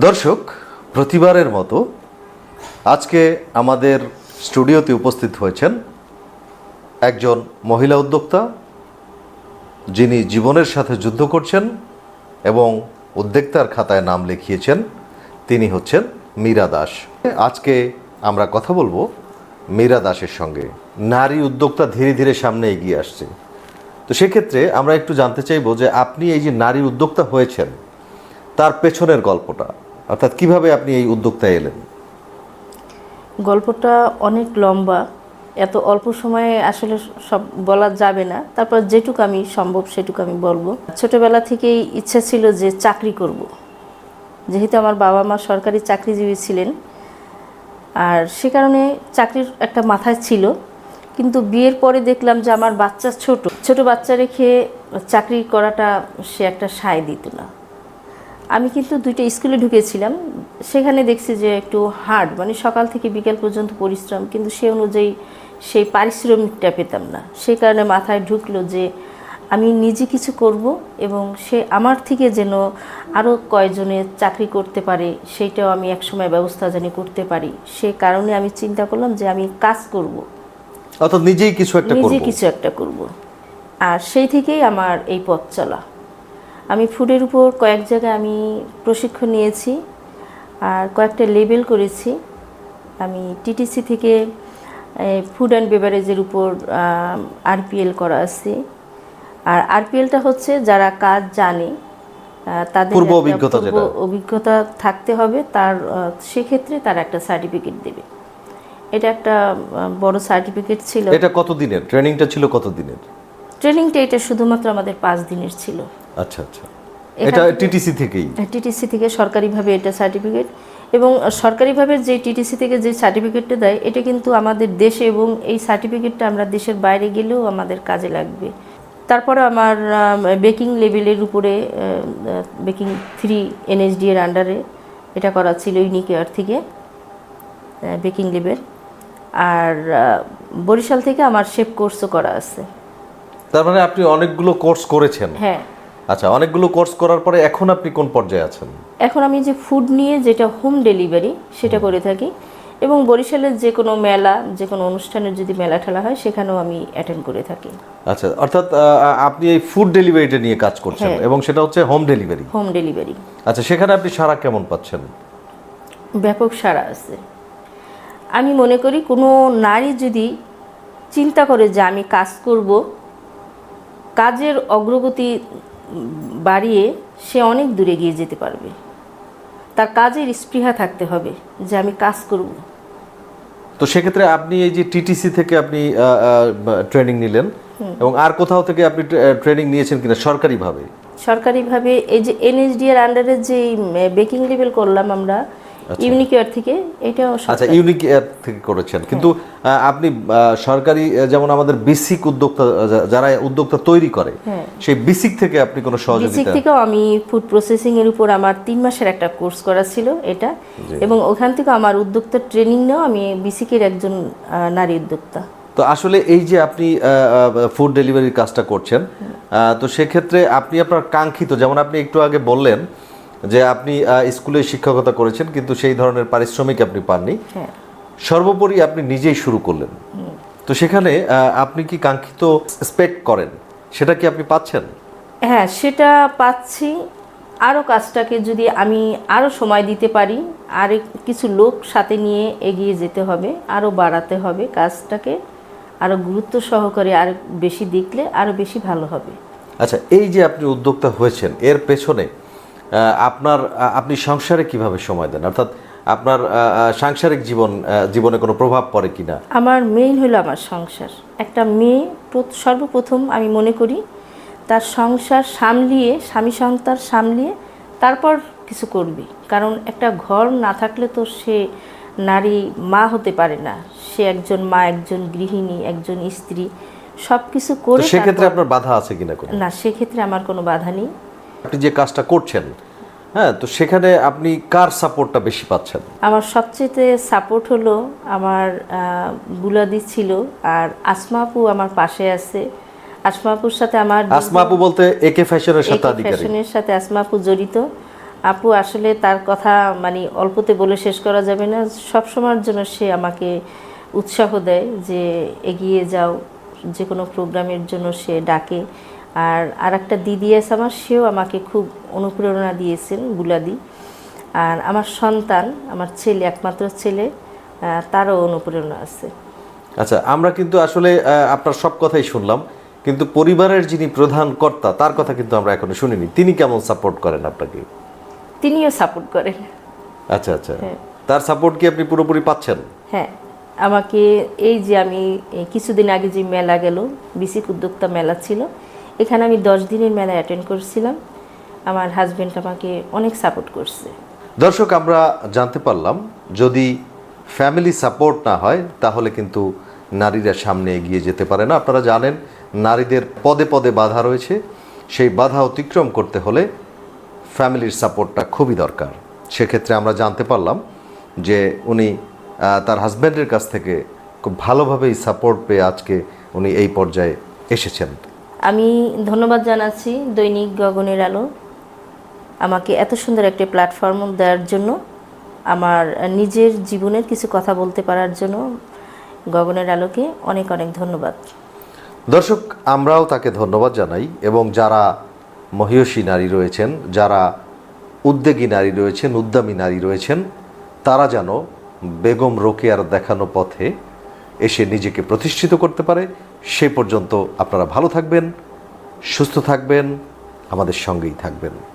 দর্শক, প্রতিবারের মতো আজকে আমাদের স্টুডিওতে উপস্থিত হয়েছেন একজন মহিলা উদ্যোক্তা, যিনি জীবনের সাথে যুদ্ধ করছেন এবং উদ্যোক্তার খাতায় নাম লিখিয়েছেন। তিনি হচ্ছেন মীরা দাস। আজকে আমরা কথা বলবো মীরা দাসের সঙ্গে। নারী উদ্যোক্তা ধীরে ধীরে সামনে এগিয়ে আসছে। তো সেক্ষেত্রে আমরা একটু জানতে চাইবো যে আপনি এই যে নারী উদ্যোক্তা হয়েছেন তার পেছনের গল্পটা, অর্থাৎ কিভাবে আপনি এই উদ্যোক্তা এলেন। গল্পটা অনেক লম্বা, এত অল্প সময়ে আসলে সব বলা যাবে না। তারপর যেটুকু আমি সম্ভব সেটুকু আমি বলবো। ছোটবেলা থেকেই ইচ্ছা ছিল যে চাকরি করব, যেহেতু আমার বাবা মা সরকারি চাকরিজীবী ছিলেন, আর সে কারণে চাকরির একটা মাথায় ছিল। কিন্তু বিয়ের পরে দেখলাম যে আমার বাচ্চা ছোট বাচ্চা রেখে চাকরি করাটা সে একটা সায় দিত না। আমি কিন্তু দুইটা স্কুলে ঢুকেছিলাম, সেখানে দেখছি যে একটু হার্ড, মানে সকাল থেকে বিকেল পর্যন্ত পরিশ্রম, কিন্তু সে অনুযায়ী সেই পারিশ্রমিকটা পেতাম না। সেই কারণে মাথায় ঢুকলো যে আমি নিজে কিছু করব এবং সে আমার থেকে যেন আরও কয়জনে চাকরি করতে পারে, সেইটাও আমি একসময় ব্যবস্থা জানি করতে পারি। সে কারণে আমি চিন্তা করলাম যে আমি কাজ করব, অর্থাৎ নিজেই কিছু একটা করব। আর সেই থেকেই আমার এই পথ চলা। আমি ফুডের উপর কয়েক জায়গায় আমি প্রশিক্ষণ নিয়েছি আর কয়েকটা লেবেল করেছি। আমি টিটিসি থেকে ফুড অ্যান্ড বেভারেজের উপর আরপিএল করা আছে। আর আরপিএলটা হচ্ছে যারা কাজ জানে তাদের পূর্ব অভিজ্ঞতা থাকতে হবে, তার সেক্ষেত্রে তারা একটা সার্টিফিকেট দেবে। এটা একটা বড় সার্টিফিকেট ছিল। এটা কত দিনের ট্রেনিংটা ছিল? কত দিনের ট্রেনিংটা? এটা শুধুমাত্র আমাদের 5 দিনের ছিল। আচ্ছা আচ্ছা। এটা টিটিসি থেকে সরকারিভাবে এটা সার্টিফিকেট, এবং সরকারিভাবে যে টিটিসি থেকে যে সার্টিফিকেটটা দেয় এটা কিন্তু আমাদের দেশে, এবং এই সার্টিফিকেটটা আমরা দেশের বাইরে গেলেও আমাদের কাজে লাগবে। তারপরে আমার বেকিং লেভেলের উপরে বেকিং 3 এনএসডি এর আন্ডারে এটা করা ছিল ইউনিকেয়ার থেকে বেকিং লেভেল। আর বরিশাল থেকে আমার শেফ কোর্সও করা আছে। তার মানে আপনি অনেকগুলো কোর্স করেছেন? হ্যাঁ। আচ্ছা, অনেকগুলো কোর্স করার পরে এখন আপনি কোন পর্যায়ে আছেন? এখন আমি যে ফুড নিয়ে যেটা হোম ডেলিভারি সেটা করে থাকি, এবং বরিশালের যে কোনো মেলা, যে কোনো অনুষ্ঠানের যদি মেলা ঠেলা হয় সেখানেও আমি অ্যাটেন্ড করে থাকি। আচ্ছা, অর্থাৎ আপনি এই ফুড ডেলিভারিটা নিয়ে কাজ করছেন, এবং সেটা হচ্ছে হোম ডেলিভারি। আচ্ছা, সেখানে আপনি সাড়া কেমন পাচ্ছেন? ব্যাপক সাড়া আছে। আমি মনে করি কোনো নারী যদি চিন্তা করে যে আমি কাজ করব, কাজের অগ্রগতি বাড়িয়ে সে অনেক দূরে গিয়ে যেতে পারবে। তার কাজের স্পৃহা থাকতে হবে যে আমি কাজ করব। তো সেক্ষেত্রে আপনি এই যে টিটিসি থেকে আপনি ট্রেনিং নিলেন, এবং আর কোথাও থেকে আপনি ট্রেনিং নিয়েছেন কিনা সরকারিভাবে? এই যে এনএসডি এর আন্ডারে যে বেকিং লেভেল করলাম আমরা ইউনিকেয়ার থেকে, এটাও আচ্ছা ইউনিকেয়ার থেকে করেছেন। কিন্তু আপনি সরকারি, যেমন আমাদের বেসিক উদ্যোক্তা যারা উদ্যোক্তা তৈরি করে, সেই বেসিক থেকে আপনি কোনো সহযোগিতা? বেসিক থেকেও আমি ফুড প্রসেসিং এর উপর আমার 3 মাসের একটা কোর্স করা ছিল এটা, এবং ওখান থেকে আমার উদ্যোক্তা ট্রেনিং নেও। আমি বেসিকের একজন নারী উদ্যোক্তা। তো আসলে এই যে আপনি ফুড ডেলিভারির কাজটা করছেন, তো সেক্ষেত্রে আপনি আপনার কাঙ্ক্ষিত, যেমন আপনি একটু আগে বললেন যে আপনি স্কুলে শিক্ষকতা করেছেন কিন্তু সেই ধরনের পারিশ্রমিক আপনি পাননি, সর্বোপরি আপনি নিজেই শুরু করলেন। তো সেখানে আপনি কি কাঙ্ক্ষিত এক্সপেক্ট করেন সেটা কি আপনি পাচ্ছেন? হ্যাঁ, সেটা পাচ্ছি। আরও কাজটাকে যদি আমি আরও সময় দিতে পারি, আর কিছু লোক সাথে নিয়ে এগিয়ে যেতে হবে, আরও বাড়াতে হবে কাজটাকে, আরও গুরুত্ব সহকারে আর বেশি দেখলে আরও বেশি ভালো হবে। আচ্ছা, এই যে আপনি উদ্যোক্তা হয়েছেন এর পেছনে আপনি সংসারে কিভাবে সময় দেন, অর্থাৎ আপনার সাংসারিক জীবনে কোনো প্রভাব পড়ে কিনা? আমার মেইন হলো আমার সংসার। একটা মেয়ে সর্বপ্রথম আমি মনে করি তার সংসার সামলিয়ে, স্বামী সন্তান সামলিয়ে তারপর কিছু করবে। কারণ একটা ঘর না থাকলে তো সে নারী মা হতে পারে না। সে একজন মা, একজন গৃহিণী, একজন স্ত্রী, সব কিছু করে। সেক্ষেত্রে আপনার বাধা আছে কিনা? না, সেক্ষেত্রে আমার কোনো বাধা নেই। আপনি যে কাজটা করছেন, হ্যাঁ, তো সেখানে আপনি কার সাপোর্টটা বেশি পাচ্ছেন? আমার সবচেয়ে সাপোর্ট হলো আমার বুলাদি ছিল, আর আসমা আপু আমার পাশে আছে। আসমা আপুর সাথে আমার, আসমা আপু বলতে একে ফ্যাশনের সাথে আসমা আপু জড়িত। আপু আসলে তার কথা মানে অল্পতে বলে শেষ করা যাবে না। সব সময়ের জন্য সে আমাকে উৎসাহ দেয় যে এগিয়ে যাও, যে কোনো প্রোগ্রামের জন্য সে ডাকে। আর একটা দিদি আছে আমার, সেও আমাকে খুব অনুপ্রেরণা দিয়েছেন, বুলাদি। আর আমার সন্তান, আমার ছেলে, একমাত্র ছেলে, তারও অনুপ্রেরণা আছে। আচ্ছা, আমরা কিন্তু আসলে আপনার সব কথাই শুনলাম, কিন্তু পরিবারের যিনি প্রধান কর্তা তার কথা কিন্তু আমরা এখনো শুনিনি। তিনি কেমন সাপোর্ট করেন আপনাকে? তিনিও সাপোর্ট করেন। আচ্ছা আচ্ছা, তার সাপোর্ট কি আপনি পুরোপুরি পাচ্ছেন? হ্যাঁ, আমাকে এই যে আমি কিছুদিন আগে যে মেলা গেল, বিসিক উদ্যোক্তা মেলা ছিল, এখানে আমি 10 দিনের মেলা অ্যাটেন্ড করছিলাম। আমার হাজবেন্ড আমাকে অনেক সাপোর্ট করছে। দর্শক, আমরা জানতে পারলাম যদি ফ্যামিলি সাপোর্ট না হয় তাহলে কিন্তু নারীরা সামনে এগিয়ে যেতে পারে না। আপনারা জানেন নারীদের পদে পদে বাধা রয়েছে, সেই বাধা অতিক্রম করতে হলে ফ্যামিলির সাপোর্টটা খুবই দরকার। সেক্ষেত্রে আমরা জানতে পারলাম যে উনি তার হাজব্যান্ডের কাছ থেকে খুব ভালোভাবেই সাপোর্ট পেয়ে আজকে উনি এই পর্যায়ে এসেছেন। আমি ধন্যবাদ জানাচ্ছি দৈনিক গগনের আলো আমাকে এত সুন্দর একটা প্ল্যাটফর্ম দেওয়ার জন্য, আমার নিজের জীবনের কিছু কথা বলতে পারার জন্য গগনের আলোকে অনেক অনেক ধন্যবাদ। দর্শক, আমরাও তাকে ধন্যবাদ জানাই, এবং যারা মহিয়সী নারী রয়েছেন, যারা উদ্যোগী নারী রয়েছেন, উদ্যমী নারী রয়েছেন, তারা যেন বেগম রোকেয়ার দেখানো পথে এসে নিজেকে প্রতিষ্ঠিত করতে পারে। সেই পর্যন্ত আপনারা ভালো থাকবেন, সুস্থ থাকবেন, আমাদের সঙ্গেই থাকবেন।